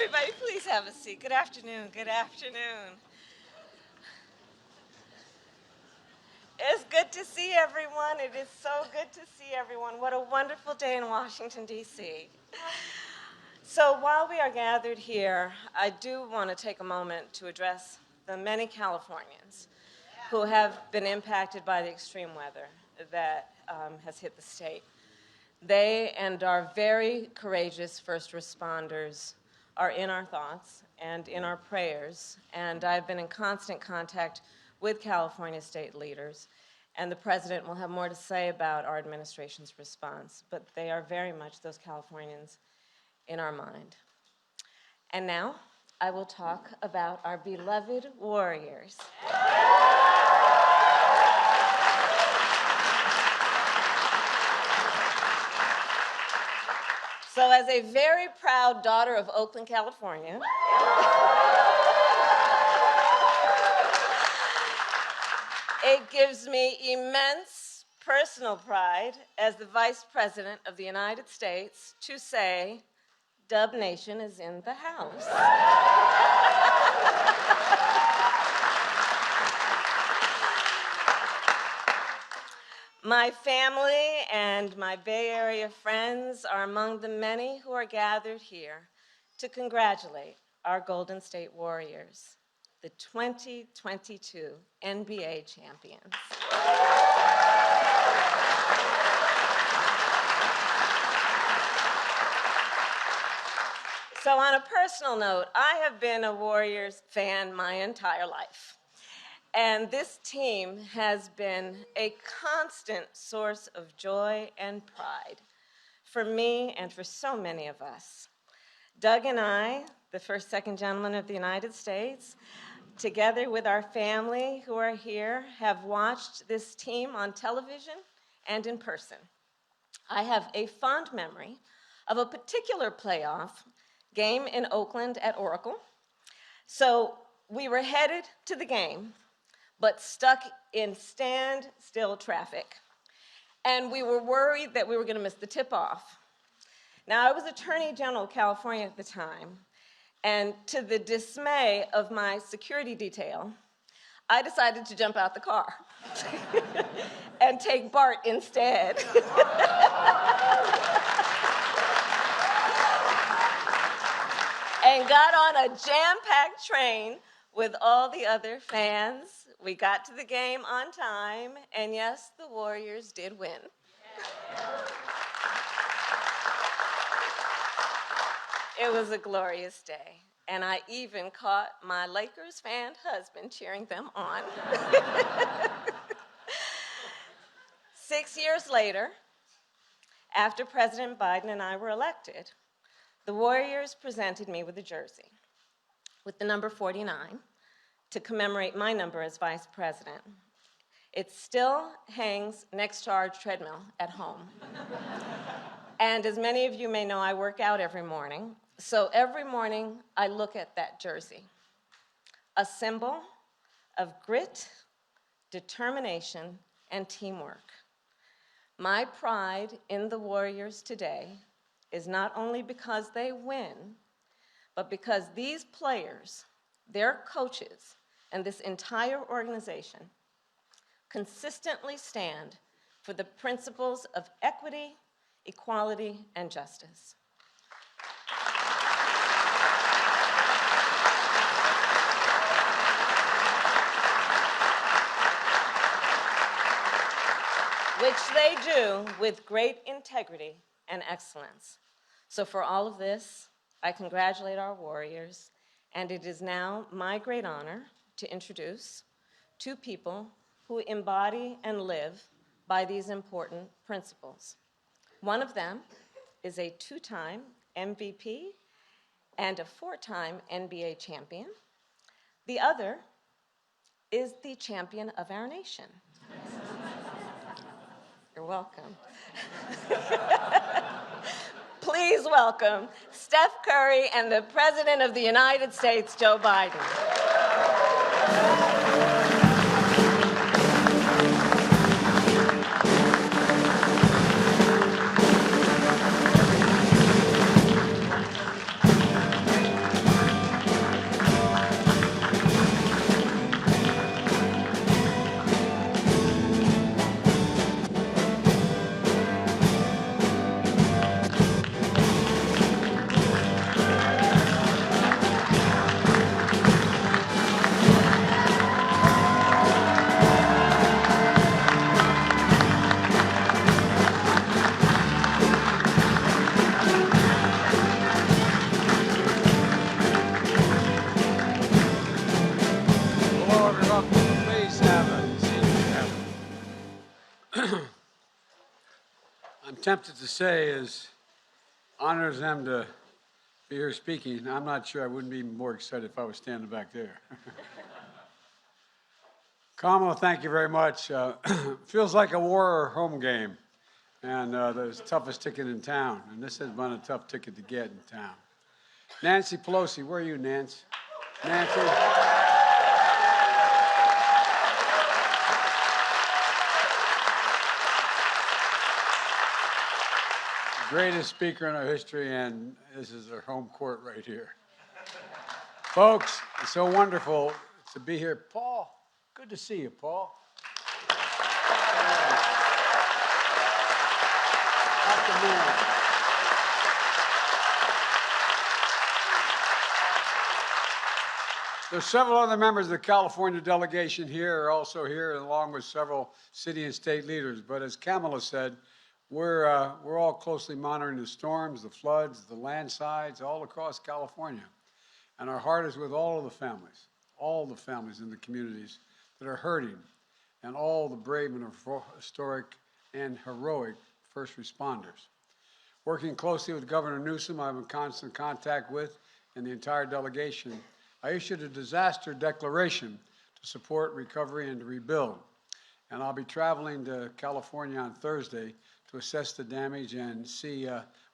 Everybody, please have a seat. Good afternoon. Good afternoon. It's good to see everyone. It is so good to see everyone. What a wonderful day in Washington, D.C. So while we are gathered here, I do want to take a moment to address the many Californians who have been impacted by the extreme weather that has hit the state. They and our very courageous first responders are in our thoughts and in our prayers, and I've been in constant contact with California state leaders, and the president will have more to say about our administration's response, but they are very much those Californians in our mind. And now, I will talk about our beloved warriors. So as a very proud daughter of Oakland, California, it gives me immense personal pride as the Vice President of the United States to say, Dub Nation is in the house. My family and my Bay Area friends are among the many who are gathered here to congratulate our Golden State Warriors, the 2022 NBA champions. So on a personal note, I have been a Warriors fan my entire life. And this team has been a constant source of joy and pride for me and for so many of us. Doug and I, the first, second gentlemen of the United States, together with our family who are here, have watched this team on television and in person. I have a fond memory of a particular playoff game in Oakland at Oracle. So we were headed to the game, but stuck in standstill traffic. And we were worried that we were going to miss the tip-off. Now, I was Attorney General of California at the time, and to the dismay of my security detail, I decided to jump out the car and take BART instead. And got on a jam-packed train with all the other fans. We got to the game on time, and yes, the Warriors did win. It was a glorious day, and I even caught my Lakers fan husband cheering them on. 6 years later, after President Biden and I were elected, the Warriors presented me with a jersey with the number 49 to commemorate my number as vice president. It still hangs next to our treadmill at home. And as many of you may know, I work out every morning. So every morning, I look at that jersey, a symbol of grit, determination, and teamwork. My pride in the Warriors today is not only because they win, but because these players, their coaches, and this entire organization consistently stand for the principles of equity, equality, and justice. Which they do with great integrity and excellence. So for all of this, I congratulate our Warriors, and it is now my great honor to introduce two people who embody and live by these important principles. One of them is a two-time MVP and a four-time NBA champion. The other is the champion of our nation. You're welcome. Please welcome Steph Curry and the President of the United States, Joe Biden. tempted to say is honors them to be here speaking. I'm not sure I wouldn't be more excited if I was standing back there. Kamala, thank you very much. Feels like a war or home game, and the toughest ticket in town, and this has been a tough ticket to get in town. Nancy Pelosi, where are you, Nancy? Nancy? Greatest speaker in our history, and this is our home court right here. Folks, it's so wonderful to be here. Paul, good to see you, Paul. There's several other members of the California delegation here, are also here, along with several city and state leaders. But as Kamala said, we're all closely monitoring the storms, the floods, the landslides all across California. And our heart is with all of the families in the communities that are hurting, and all the brave and historic and heroic first responders. Working closely with Governor Newsom, I'm in constant contact with, and the entire delegation, I issued a disaster declaration to support recovery and to rebuild. And I'll be traveling to California on Thursday to assess the damage and see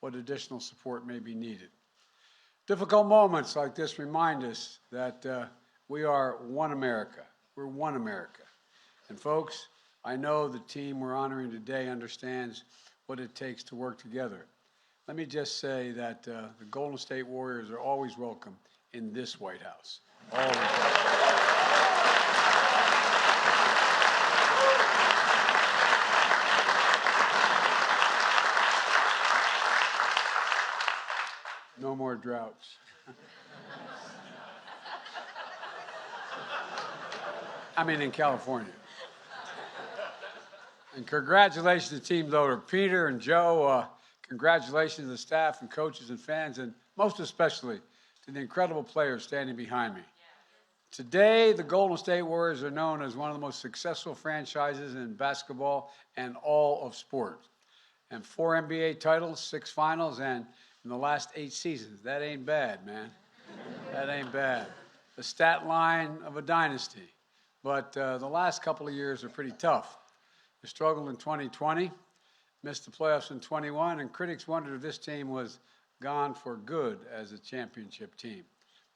what additional support may be needed. Difficult moments like this remind us that we are one America. We're one America. And folks, I know the team we're honoring today understands what it takes to work together. Let me just say that the Golden State Warriors are always welcome in this White House. Always welcome. No more droughts. I mean, in California. And congratulations to Team Loader, Peter and Joe. Congratulations to the staff and coaches and fans, and most especially to the incredible players standing behind me. Today, the Golden State Warriors are known as one of the most successful franchises in basketball and all of sport. And 4 NBA titles, 6 finals, and in the last 8 seasons. That ain't bad, man. That ain't bad. The stat line of a dynasty. But the last couple of years are pretty tough. We struggled in 2020, missed the playoffs in 21, and critics wondered if this team was gone for good as a championship team.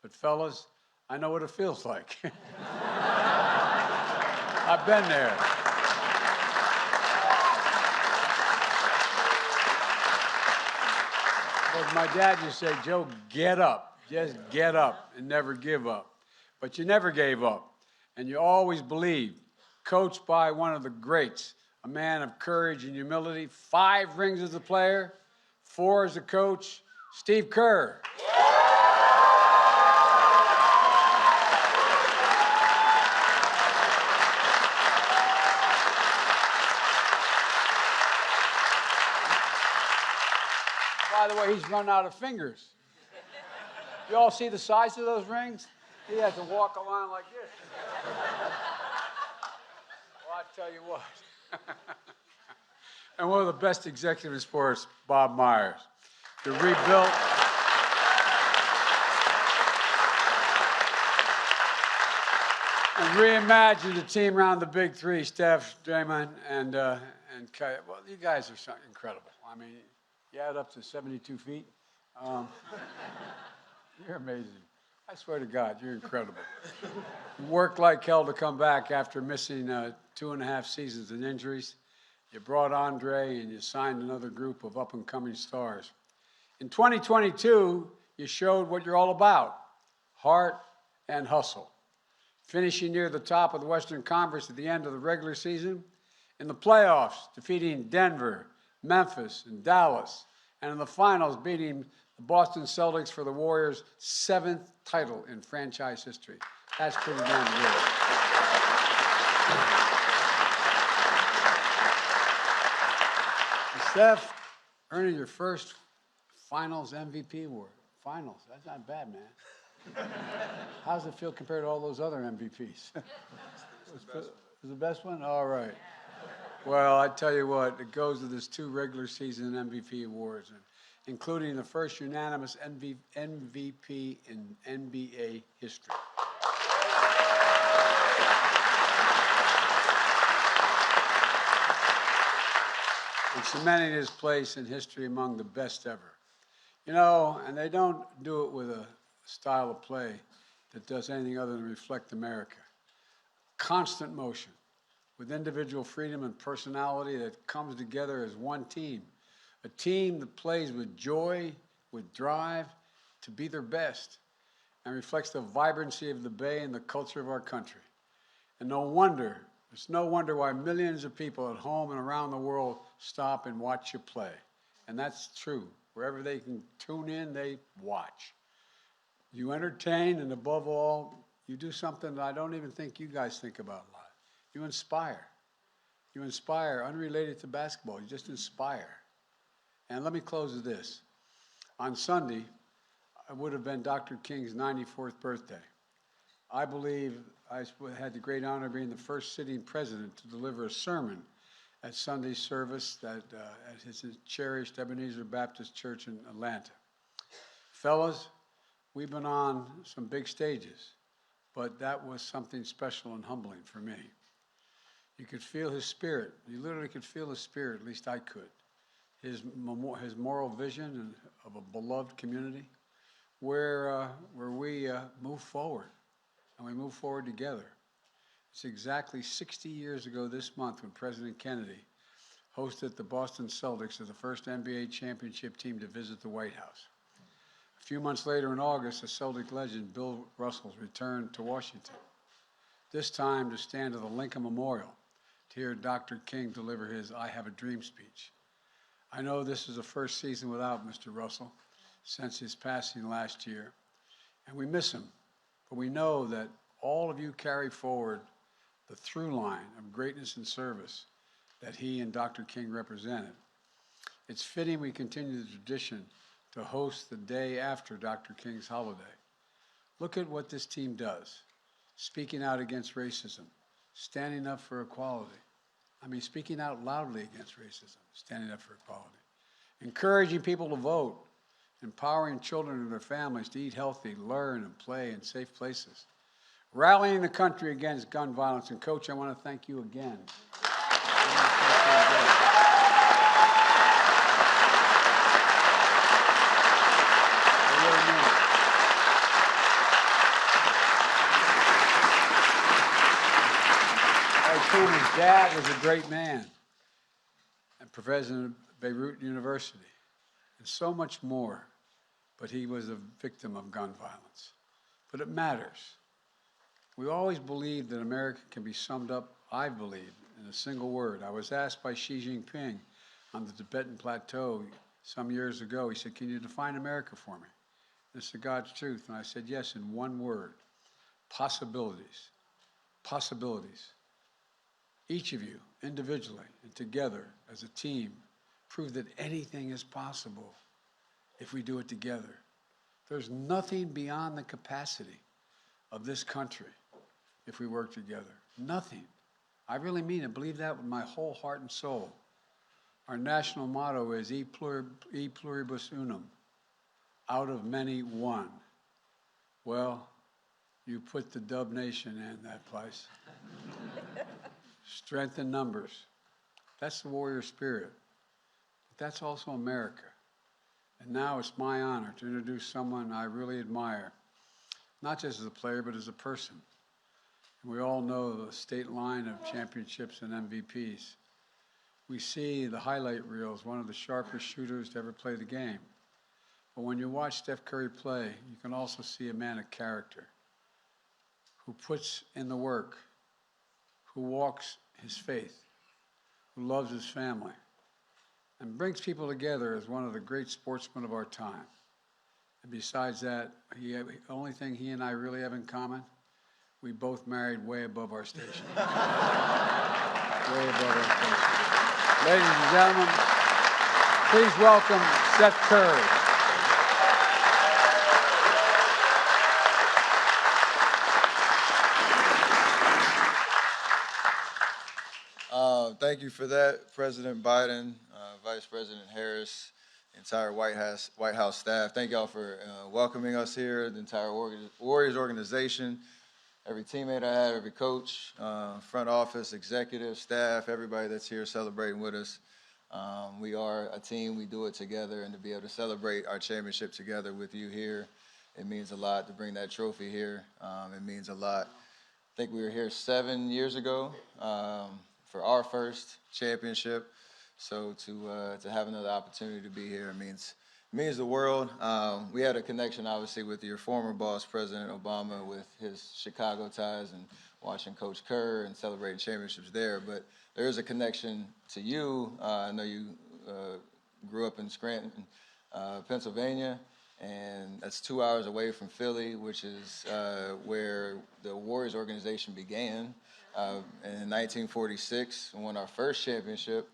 But fellas, I know what it feels like. I've been there. As my dad used to say, Joe, get up. Just get up and never give up. But you never gave up, and you always believed. Coached by one of the greats, a man of courage and humility, 5 rings as a player, 4 as a coach, Steve Kerr. By the way, he's run out of fingers. You all see the size of those rings? He has to walk along like this. Well, I tell you what. And one of the best executives in sports, Bob Myers. The rebuilt. And reimagined the team around the big 3, Steph, Draymond, and Kai. Well, you guys are so incredible. I mean, you add up to 72 feet. You're amazing. I swear to God, you're incredible. You worked like hell to come back after missing 2.5 seasons and injuries. You brought Andre and you signed another group of up-and-coming stars. In 2022, you showed what you're all about, heart and hustle. Finishing near the top of the Western Conference at the end of the regular season, in the playoffs, defeating Denver, Memphis, and Dallas, and in the finals, beating the Boston Celtics for the Warriors' 7th title in franchise history. That's pretty damn good. And Steph, earning your first finals MVP award. Finals, that's not bad, man. How does it feel compared to all those other MVPs? It was the best one? All right. Well, I tell you what, it goes with his 2 regular season MVP awards, including the first unanimous MVP in NBA history. And cementing his place in history among the best ever. You know, and they don't do it with a style of play that does anything other than reflect America. Constant motion, with individual freedom and personality that comes together as one team. A team that plays with joy, with drive, to be their best, and reflects the vibrancy of the Bay and the culture of our country. And it's no wonder why millions of people at home and around the world stop and watch you play. And that's true. Wherever they can tune in, they watch. You entertain, and above all, you do something that I don't even think you guys think about a lot. You inspire. You inspire, unrelated to basketball. You just inspire. And let me close with this. On Sunday, it would have been Dr. King's 94th birthday. I believe I had the great honor of being the first sitting president to deliver a sermon at Sunday's service at his cherished Ebenezer Baptist Church in Atlanta. Fellas, we've been on some big stages, but that was something special and humbling for me. You could feel his spirit. You literally could feel his spirit, at least I could. His moral vision of a beloved community where we move forward, and we move forward together. It's exactly 60 years ago this month when President Kennedy hosted the Boston Celtics as the first NBA championship team to visit the White House. A few months later in August, the Celtic legend Bill Russell returned to Washington, this time to stand at the Lincoln Memorial to hear Dr. King deliver his I Have a Dream speech. I know this is the first season without Mr. Russell since his passing last year, and we miss him, but we know that all of you carry forward the through line of greatness and service that he and Dr. King represented. It's fitting we continue the tradition to host the day after Dr. King's holiday. Look at what this team does. Speaking out against racism, standing up for equality. Speaking out loudly against racism, standing up for equality. Encouraging people to vote, empowering children and their families to eat healthy, learn, and play in safe places. Rallying the country against gun violence. And Coach, I want to thank you again. His dad was a great man and professor at Beirut University, and so much more, but he was a victim of gun violence. But it matters. We always believed that America can be summed up, I believe, in a single word. I was asked by Xi Jinping on the Tibetan Plateau some years ago, he said, "Can you define America for me?" This is God's truth. And I said, yes, in one word: possibilities. Possibilities. Each of you, individually and together as a team, prove that anything is possible if we do it together. There's nothing beyond the capacity of this country if we work together. Nothing. I really mean it. Believe that with my whole heart and soul. Our national motto is E pluribus unum, out of many one. Well, you put the Dub Nation in that place. Strength in numbers. That's the warrior spirit. But that's also America. And now it's my honor to introduce someone I really admire, not just as a player, but as a person. And we all know the state line of championships and MVPs. We see the highlight reels, one of the sharpest shooters to ever play the game. But when you watch Steph Curry play, you can also see a man of character who puts in the work, who walks his faith, who loves his family, and brings people together as one of the great sportsmen of our time. And besides that, the only thing he and I really have in common, we both married way above our station. Way above our station. Ladies and gentlemen, please welcome Steph Curry. Thank you for that, President Biden, Vice President Harris, the entire White House staff. Thank y'all for welcoming us here, the entire Warriors organization, every teammate I had, every coach, front office, executive, staff, everybody that's here celebrating with us. We are a team, we do it together, and to be able to celebrate our championship together with you here, it means a lot to bring that trophy here. It means a lot. I think we were here 7 years ago for our first championship. So to have another opportunity to be here means the world. We had a connection, obviously, with your former boss, President Obama, with his Chicago ties and watching Coach Kerr and celebrating championships there. But there is a connection to you. I know you grew up in Scranton, Pennsylvania. And that's 2 hours away from Philly, which is where the Warriors organization began in 1946 and won our first championship.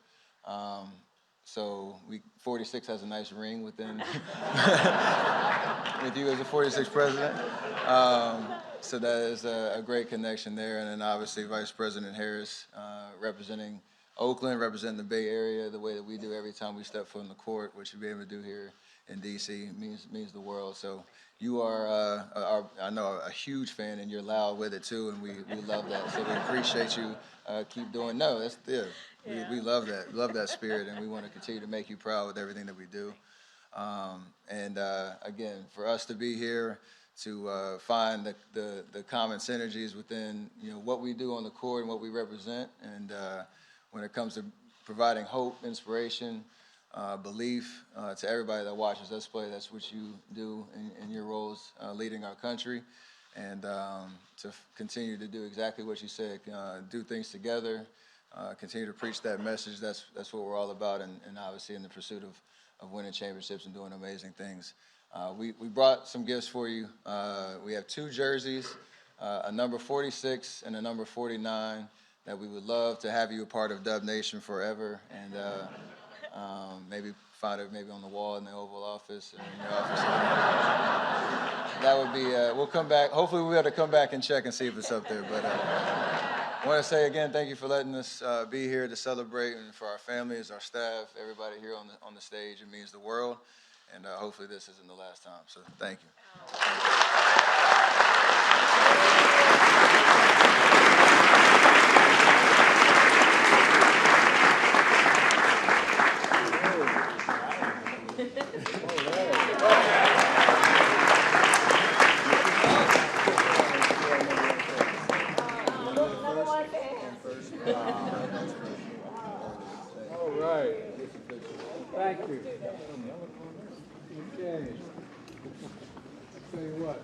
So 46 has a nice ring within with you as a 46 president. So that is a great connection there. And then obviously Vice President Harris representing Oakland, representing the Bay Area the way that we do every time we step foot in the court, which we'll be able to do here in D.C. means the world. So you are, I know, a huge fan, and you're loud with it too, and we love that. So we appreciate you. Keep doing. No, that's yeah. We love that. Love that spirit, and we want to continue to make you proud with everything that we do. Again, for us to be here to find the common synergies within what we do on the court and what we represent, and when it comes to providing hope, inspiration, belief to everybody that watches us play. That's what you do in your roles leading our country, and to continue to do exactly what you said, do things together, continue to preach that message. That's what we're all about, and obviously in the pursuit of winning championships and doing amazing things. We brought some gifts for you. We have 2 jerseys, a number 46 and a number 49 that we would love to have you a part of Dub Nation forever, and maybe find it maybe on the wall in the Oval Office or in your office. That would be, we'll come back. Hopefully we'll be able to come back and check and see if it's up there. But I want to say again, thank you for letting us be here to celebrate, and for our families, our staff, everybody here on the stage. It means the world, and hopefully this isn't the last time. So thank you. All right. Thank you. Okay. Tell you what.